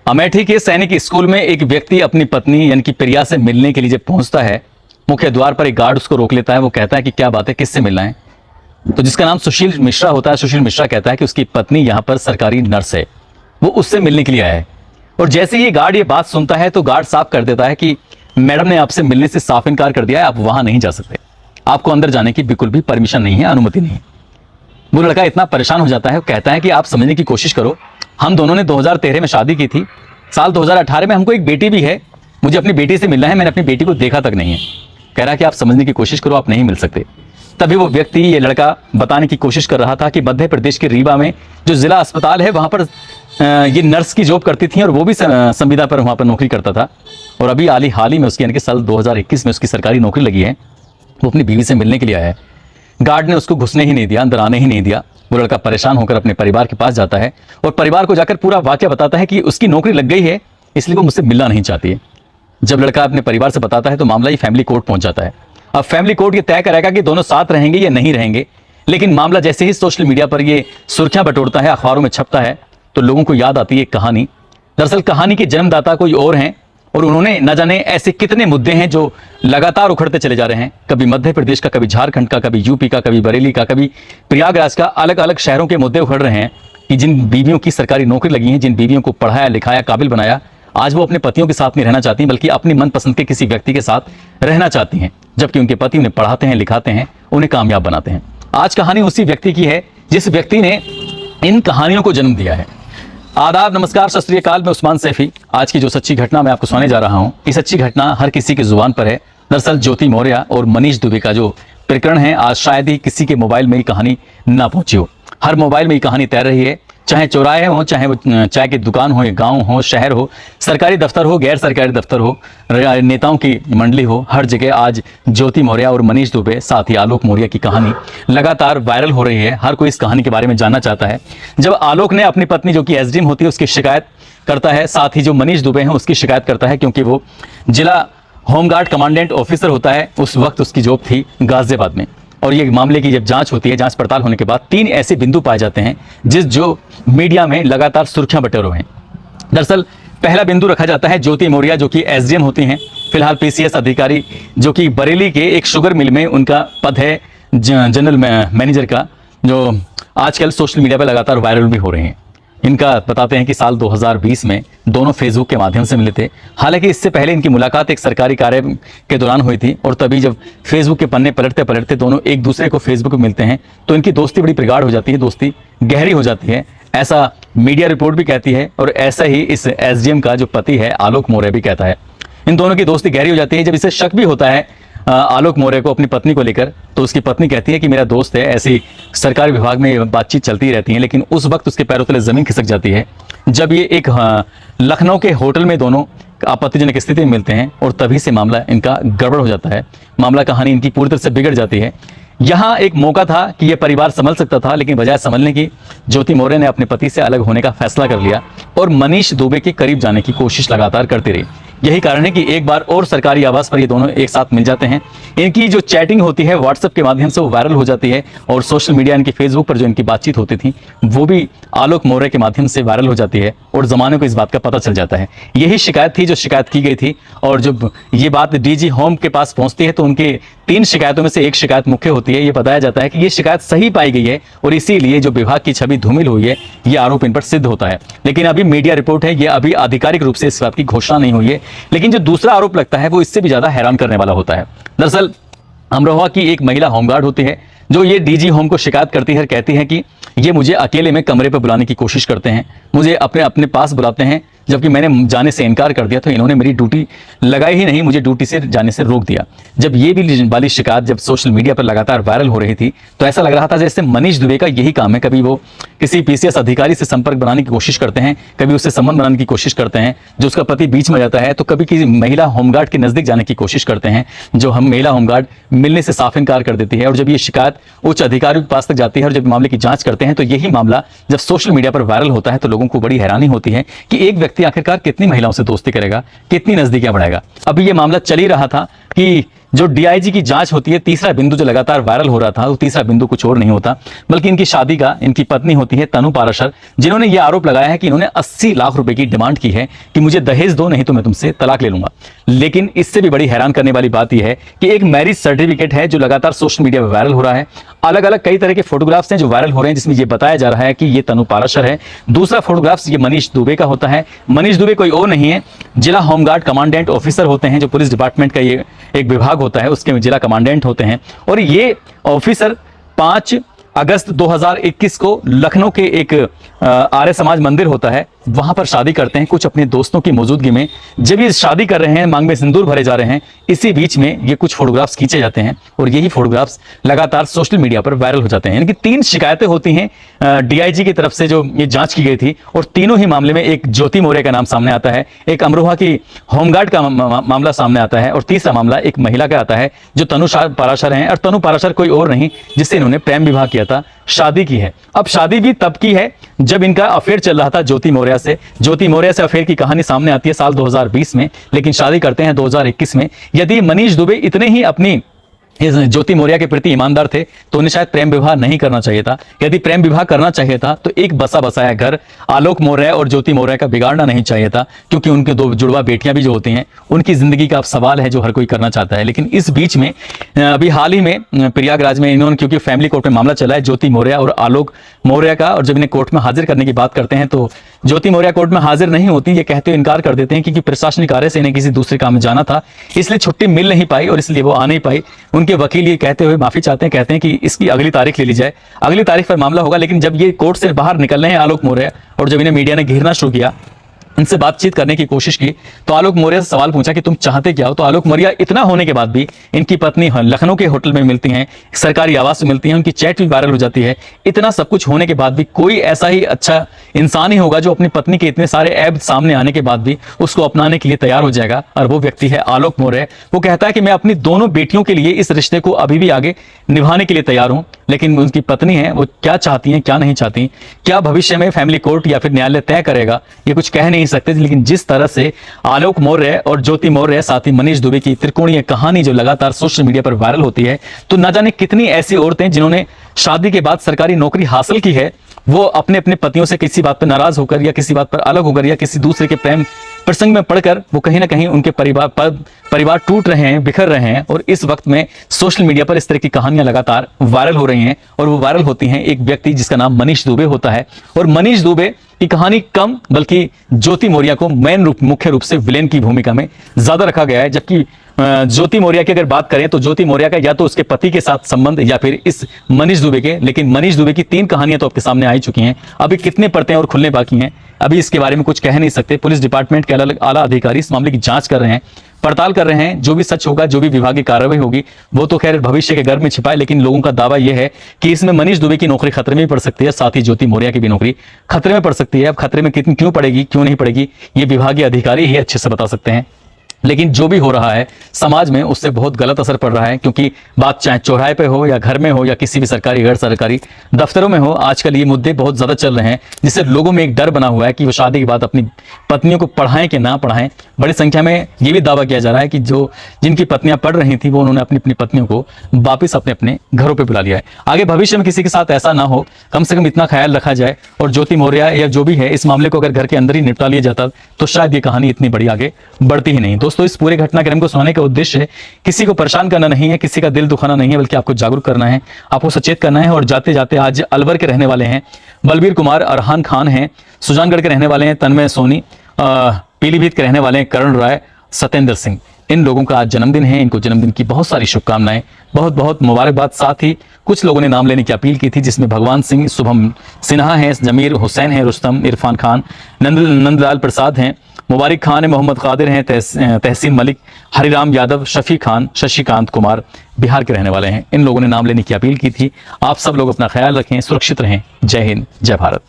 अमेठी के सैनिक स्कूल में एक व्यक्ति अपनी पत्नी यानी कि प्रिया से मिलने के लिए जब पहुंचता है, मुख्य द्वार पर एक गार्ड उसको रोक लेता है। वो कहता है कि क्या बात है, किससे मिलना है? तो जिसका नाम सुशील मिश्रा होता है, सुशील मिश्रा कहता है कि उसकी पत्नी यहाँ पर सरकारी नर्स है, वो उससे मिलने के लिए आया है। और जैसे ही गार्ड ये बात सुनता है तो गार्ड साफ कर देता है कि मैडम ने आपसे मिलने से साफ इनकार कर दिया है, आप वहां नहीं जा सकते, आपको अंदर जाने की बिल्कुल भी परमिशन नहीं है, अनुमति नहीं है। वो लड़का इतना परेशान हो जाता है, वो कहता है कि आप समझने की कोशिश करो, हम दोनों ने 2013 में शादी की थी, साल 2018 में हमको एक बेटी भी है, मुझे अपनी बेटी से मिलना है, मैंने अपनी बेटी को देखा तक नहीं है। कह रहा है कि आप समझने की कोशिश करो, आप नहीं मिल सकते। तभी वो व्यक्ति, ये लड़का बताने की कोशिश कर रहा था कि मध्य प्रदेश के रीवा में जो जिला अस्पताल है वहां पर ये नर्स की जॉब करती थी और वो भी संविदा पर वहां पर नौकरी करता था। और अभी हाल ही में उसकी यानी कि साल 2021 में उसकी सरकारी नौकरी लगी है। वो अपनी बीवी से मिलने के लिए आया है। गार्ड ने उसको घुसने ही नहीं दिया, अंदर आने ही नहीं दिया। वो लड़का परेशान होकर अपने परिवार के पास जाता है और परिवार को जाकर पूरा वाकया बताता है कि उसकी नौकरी लग गई है, इसलिए वो मुझसे मिलना नहीं चाहती है। जब लड़का अपने परिवार से बताता है तो मामला ही फैमिली कोर्ट पहुंच जाता है। अब फैमिली कोर्ट ये तय करेगा कि दोनों साथ रहेंगे या नहीं रहेंगे। लेकिन मामला जैसे ही सोशल मीडिया पर ये सुर्खियां बटोरता है, अखबारों में छपता है, तो लोगों को याद आती है एक कहानी। दरअसल कहानी के जन्मदाता कोई और हैं और उन्होंने न जाने ऐसे कितने मुद्दे हैं जो लगातार उखड़ते चले जा रहे हैं। कभी मध्य प्रदेश का, कभी झारखंड का, कभी यूपी का, कभी बरेली का, कभी प्रयागराज का, अलग अलग शहरों के मुद्दे उखड़ रहे हैं कि जिन बीवियों की सरकारी नौकरी लगी है, जिन बीवियों को पढ़ाया लिखाया, काबिल बनाया, आज वो अपने पतियों के साथ नहीं रहना चाहती हैं, बल्कि अपनी मनपसंद के किसी व्यक्ति के साथ रहना चाहती हैं, जबकि उनके पति उन्हें पढ़ाते हैं, लिखाते हैं, उन्हें कामयाब बनाते हैं। आज कहानी उसी व्यक्ति की है जिस व्यक्ति ने इन कहानियों को जन्म दिया है। आदाब, नमस्कार, सत श्री अकाल। मैं उस्मान सैफी। आज की जो सच्ची घटना मैं आपको सुनाने जा रहा हूं, ये सच्ची घटना हर किसी की जुबान पर है। दरअसल ज्योति मौर्य और मनीष दुबे का जो प्रकरण है, आज शायद ही किसी के मोबाइल में ये कहानी ना पहुंची हो। हर मोबाइल में ये कहानी तैर रही है, चाहे चौराहे हो, चाहे वो चाय की दुकान हो, गांव हो, शहर हो, सरकारी दफ्तर हो, गैर सरकारी दफ्तर हो, नेताओं की मंडली हो, हर जगह आज ज्योति मौर्य और मनीष दुबे, साथ ही आलोक मौर्य की कहानी लगातार वायरल हो रही है। हर कोई इस कहानी के बारे में जानना चाहता है। जब आलोक ने अपनी पत्नी जो कि एसडीएम होती है उसकी शिकायत करता है, साथ ही जो मनीष दुबे हैं उसकी शिकायत करता है, क्योंकि वो जिला होमगार्ड कमांडेंट ऑफिसर होता है। उस वक्त उसकी जॉब थी गाजियाबाद में। और ये मामले की जब जांच होती है, जांच पड़ताल होने के बाद 3 ऐसे बिंदु पाए जाते हैं जो मीडिया में लगातार सुर्खियां बटोर रहे हैं। दरअसल पहला बिंदु रखा जाता है ज्योति मौर्य जो कि एसडीएम होती हैं, फिलहाल पीसीएस अधिकारी, जो कि बरेली के एक शुगर मिल में उनका पद है जनरल मैनेजर का, जो आजकल सोशल मीडिया पर लगातार वायरल भी हो रहे हैं। इनका बताते हैं कि साल 2020 में दोनों फेसबुक के माध्यम से मिले थे। हालांकि इससे पहले इनकी मुलाकात एक सरकारी कार्य के दौरान हुई थी और तभी जब फेसबुक के पन्ने पलटते पलटते दोनों एक दूसरे को फेसबुक पर मिलते हैं तो इनकी दोस्ती बड़ी प्रगाढ़ हो जाती है, दोस्ती गहरी हो जाती है, ऐसा मीडिया रिपोर्ट भी कहती है। और ऐसा ही इस एसडीएम का जो पति है आलोक मौर्य भी कहता है। इन दोनों की दोस्ती गहरी हो जाती है। जब इसे शक भी होता है आलोक मौर्य को अपनी पत्नी को लेकर, तो उसकी पत्नी कहती है कि मेरा दोस्त है, ऐसी सरकारी विभाग में बातचीत चलती रहती है। लेकिन उस वक्त उसके पैरों तले जमीन खिसक जाती है जब ये एक लखनऊ के होटल में दोनों आपत्तिजनक स्थिति में मिलते हैं और तभी से मामला इनका गड़बड़ हो जाता है। मामला कहानी इनकी पूरी तरह से बिगड़ जाती है। यहाँ एक मौका था कि यह परिवार संभल सकता था, लेकिन बजाय संभलने की ज्योति मौर्य ने अपने पति से अलग होने का फैसला कर लिया और मनीष दुबे के करीब जाने की कोशिश लगातार करती रही। यही कारण है कि एक बार और सरकारी आवास पर ये दोनों एक साथ मिल जाते हैं। इनकी जो चैटिंग होती है व्हाट्सएप के माध्यम से वो वायरल हो जाती है और सोशल मीडिया, इनकी फेसबुक पर जो इनकी बातचीत होती थी वो भी आलोक मौर्य के माध्यम से वायरल हो जाती है और जमाने को इस बात का पता चल जाता है। यही शिकायत थी जो शिकायत की गई थी। और जब ये बात डीजी होम के पास पहुंचती है तो उनके 3 शिकायतों में से एक शिकायत मुख्य होती है। ये बताया जाता है कि ये शिकायत सही पाई गई है और इसीलिए जो विभाग की छवि धूमिल हुई है ये आरोप इन पर सिद्ध होता है। लेकिन अभी मीडिया रिपोर्ट है, ये अभी आधिकारिक रूप से इस बात की घोषणा नहीं हुई है। लेकिन जो दूसरा आरोप लगता है वो इससे भी ज्यादा हैरान करने वाला होता है। दरअसल अमरोहा की एक महिला होमगार्ड होती है जो ये डीजी होम को शिकायत करती है, कहती है कि ये मुझे अकेले में कमरे पर बुलाने की कोशिश करते हैं, मुझे अपने पास बुलाते हैं, जबकि मैंने जाने से इनकार कर दिया तो इन्होंने मेरी ड्यूटी लगाई ही नहीं, मुझे ड्यूटी से जाने से रोक दिया। जब ये भी वाली शिकायत जब सोशल मीडिया पर लगातार वायरल हो रही थी तो ऐसा लग रहा था जैसे मनीष दुबे का यही काम है। कभी वो किसी पीसीएस अधिकारी से संपर्क बनाने की कोशिश करते हैं, कभी उससे संबंध बनाने की कोशिश करते हैं जो उसका पति बीच में जाता है, तो कभी किसी महिला होमगार्ड के नजदीक जाने की कोशिश करते हैं जो हम महिला होमगार्ड मिलने से साफ इनकार कर देती है। और जब ये शिकायत उच्च अधिकारियों के पास तक जाती है और जब मामले की जांच करते हैं तो यही मामला जब सोशल मीडिया पर वायरल होता है तो लोगों को बड़ी हैरानी होती है कि एक व्यक्ति आखिरकार कितनी महिलाओं से दोस्ती करेगा, कितनी नजदीकियां बढ़ाएगा। अभी ये मामला चल ही रहा था कि जो डीआईजी की जांच होती है, तीसरा बिंदु जो लगातार वायरल हो रहा था, वो तीसरा बिंदु कुछ और नहीं होता बल्कि इनकी शादी का, इनकी पत्नी होती है तनु पाराशर, जिन्होंने ये आरोप लगाया है कि इन्होंने 80 लाख रुपए की डिमांड की है कि मुझे दहेज दो, नहीं तो मैं तुमसे तलाक ले लूंगा। लेकिन इससे भी बड़ी हैरान करने वाली बात यह है कि एक मैरिज सर्टिफिकेट है जो लगातार सोशल मीडिया पर वायरल हो रहा है। अलग अलग कई तरह के फोटोग्राफ्स हैं जो वायरल हो रहे हैं, जिसमें यह बताया जा रहा है कि ये तनु पाराशर है। दूसरा फोटोग्राफ्स ये मनीष दुबे का होता है। मनीष दुबे कोई और नहीं है, जिला होमगार्ड कमांडेंट ऑफिसर होते हैं, जो पुलिस डिपार्टमेंट का ये एक विभाग होता है, उसके जिला कमांडेंट होते हैं। और ये ऑफिसर 5 अगस्त 2021 को लखनऊ के एक आर्य समाज मंदिर होता है, वहां पर शादी करते हैं कुछ अपने दोस्तों की मौजूदगी में। जब ये शादी कर रहे हैं, मांग में सिंदूर भरे जा रहे हैं, इसी बीच में ये कुछ फोटोग्राफ्स खींचे जाते हैं और यही फोटोग्राफ्स लगातार सोशल मीडिया पर वायरल हो जाते हैं। यानी कि 3 शिकायतें होती हैं डीआईजी की तरफ से जो ये जांच की गई थी, और तीनों ही मामले में एक ज्योति मौर्य का नाम सामने आता है, एक अमरोहा की होमगार्ड का मामला सामने आता है, और तीसरा मामला एक महिला का आता है जो तनु पाराशर है। और तनु पाराशर कोई और नहीं जिससे इन्होंने प्रेम विवाह किया था, शादी की है। अब शादी भी तब की है जब इनका अफेयर चल रहा था ज्योति मौर्य से। ज्योति मौर्य से अफेयर की कहानी सामने आती है साल 2020 में, लेकिन शादी करते हैं 2021 में। यदि मनीष दुबे इतने ही अपनी इस ज्योति मौर्य के प्रति ईमानदार थे तो उन्हें शायद प्रेम विवाह नहीं करना चाहिए था। यदि प्रेम विवाह करना चाहिए था तो एक बसा बसाया घर आलोक मौर्य और ज्योति मौर्य का बिगाड़ना नहीं चाहिए था, क्योंकि उनके 2 जुड़वा बेटियां भी जो होती हैं, उनकी जिंदगी का अब सवाल है जो हर कोई करना चाहता है। लेकिन इस बीच में अभी हाल ही में प्रयागराज में इन्होंने, क्योंकि फैमिली कोर्ट में मामला चला है ज्योति मौर्य और आलोक मौर्य का, और जब इन्हें कोर्ट में हाजिर करने की बात करते हैं तो ज्योति मौर्य कोर्ट में हाजिर नहीं होती, ये कहते हुए इनकार कर देते हैं क्योंकि प्रशासनिक कार्य से इन्हें किसी दूसरे काम में जाना था, इसलिए छुट्टी मिल नहीं पाई और इसलिए वो आ नहीं पाई। उनके वकील ये कहते हुए माफी चाहते हैं, कहते हैं कि इसकी अगली तारीख ले ली जाए, अगली तारीख पर मामला होगा। लेकिन जब ये कोर्ट से बाहर निकल रहे हैं आलोक मौर्य, और जब इन्हें मीडिया ने घेरना शुरू किया, इनसे बातचीत करने की कोशिश की, तो आलोक मौर्य से सवाल पूछा कि तुम चाहते क्या हो। तो आलोक मौर्य इतना होने के बाद भी इनकी पत्नी लखनऊ के होटल में मिलती हैं, सरकारी आवास में मिलती हैं, उनकी चैट भी वायरल हो जाती है। इतना सब कुछ होने के बाद भी कोई ऐसा ही अच्छा इंसान ही होगा जो अपनी पत्नी के इतने सारे ऐब सामने आने के बाद भी उसको अपनाने के लिए तैयार हो जाएगा, और वो व्यक्ति है आलोक मौर्य। वो कहता है कि मैं अपनी दोनों बेटियों के लिए इस रिश्ते को अभी भी आगे निभाने के लिए तैयार हूं। लेकिन उनकी पत्नी है, वो क्या चाहती हैं क्या नहीं चाहती, क्या भविष्य में फैमिली कोर्ट या फिर न्यायालय तय करेगा, ये कुछ कह नहीं सकते। लेकिन जिस तरह से आलोक मौर्य और ज्योति मौर्य साथ ही मनीष दुबे की त्रिकोणीय कहानी जो लगातार सोशल मीडिया पर वायरल होती है, तो न जाने कितनी ऐसी औरतें जिन्होंने शादी के बाद सरकारी नौकरी हासिल की है, वो अपने अपने पतियों से किसी बात पर नाराज होकर या किसी बात पर अलग होकर या किसी दूसरे के प्रेम प्रसंग में पड़कर वो कहीं ना कहीं उनके परिवार टूट रहे हैं, बिखर रहे हैं। और इस वक्त में सोशल मीडिया पर इस तरह की कहानियां लगातार वायरल हो रही हैं, और वो वायरल होती हैं एक व्यक्ति जिसका नाम मनीष दुबे होता है। और मनीष दुबे की कहानी कम बल्कि ज्योति मौर्य को मुख्य रूप से विलेन की भूमिका में ज्यादा रखा गया है। जबकि ज्योति मौर्य की अगर बात करें तो ज्योति मौर्य का या तो उसके पति के साथ संबंध या फिर इस मनीष दुबे के, लेकिन मनीष दुबे की 3 कहानियां तो आपके सामने आ ही चुकी हैं। अभी कितने पड़ते हैं और खुलने बाकी हैं, अभी इसके बारे में कुछ कह नहीं सकते। पुलिस डिपार्टमेंट के अलग आला अधिकारी इस मामले की जांच कर रहे हैं, पड़ताल कर रहे हैं। जो भी सच होगा, जो भी विभागीय कार्रवाई होगी, वो तो खैर भविष्य के गर्भ में छिपा है। लेकिन लोगों का दावा यह है कि इसमें मनीष दुबे की नौकरी खतरे में पड़ सकती है, साथ ही ज्योति मौर्य की भी नौकरी खतरे में पड़ सकती है। अब खतरे में कितनी क्यों पड़ेगी, क्यों नहीं पड़ेगी, ये विभागीय अधिकारी ही अच्छे से बता सकते हैं। लेकिन जो भी हो रहा है समाज में, उससे बहुत गलत असर पड़ रहा है, क्योंकि बात चाहे चौराहे पे हो या घर में हो या किसी भी सरकारी गैर सरकारी दफ्तरों में हो, आजकल ये मुद्दे बहुत ज्यादा चल रहे हैं, जिससे लोगों में एक डर बना हुआ है कि वो शादी के बाद अपनी पत्नियों को पढ़ाएं कि ना पढ़ाएं। बड़ी संख्या में ये भी दावा किया जा रहा है कि जिनकी पत्नियां पढ़ रही थी वो उन्होंने अपनी अपनी पत्नियों को वापिस अपने अपने घरों पर बुला लिया है। आगे भविष्य में किसी के साथ ऐसा ना हो, कम से कम इतना ख्याल रखा जाए। और ज्योति मौर्य या जो भी है, इस मामले को अगर घर के अंदर ही निपटा लिया जाता तो शायद ये कहानी इतनी बड़ी आगे बढ़ती ही नहीं। दोस्तों, इस पूरे घटनाक्रम को सुनाने का उद्देश्य किसी को परेशान करना नहीं है, किसी का दिल दुखाना नहीं है, बल्कि आपको जागरूक करना है, आपको सचेत करना है। और जाते जाते आज अलवर के रहने वाले हैं बलबीर कुमार, अरहान खान हैं, सुजानगढ़ के रहने वाले हैं तन्मय सोनी, पीलीभीत के रहने वाले हैं करण राय, सत्येंद्र सिंह। इन लोगों का आज जन्मदिन है, इनको जन्मदिन की बहुत सारी शुभकामनाएं, बहुत बहुत मुबारकबाद। साथ ही कुछ लोगों ने नाम लेने की अपील की थी, जिसमें भगवान सिंह, शुभम सिन्हा है, जमीर हुसैन है, रुस्तम, इरफान खान, नंदलाल प्रसाद हैं, मुबारक खान है, मोहम्मद कादिर हैं, तहसीन मलिक, हरिराम यादव, शफी खान, शशिकांत कुमार बिहार के रहने वाले हैं। इन लोगों ने नाम लेने की अपील की थी। आप सब लोग अपना ख्याल रखें, सुरक्षित रहें। जय हिंद, जय भारत।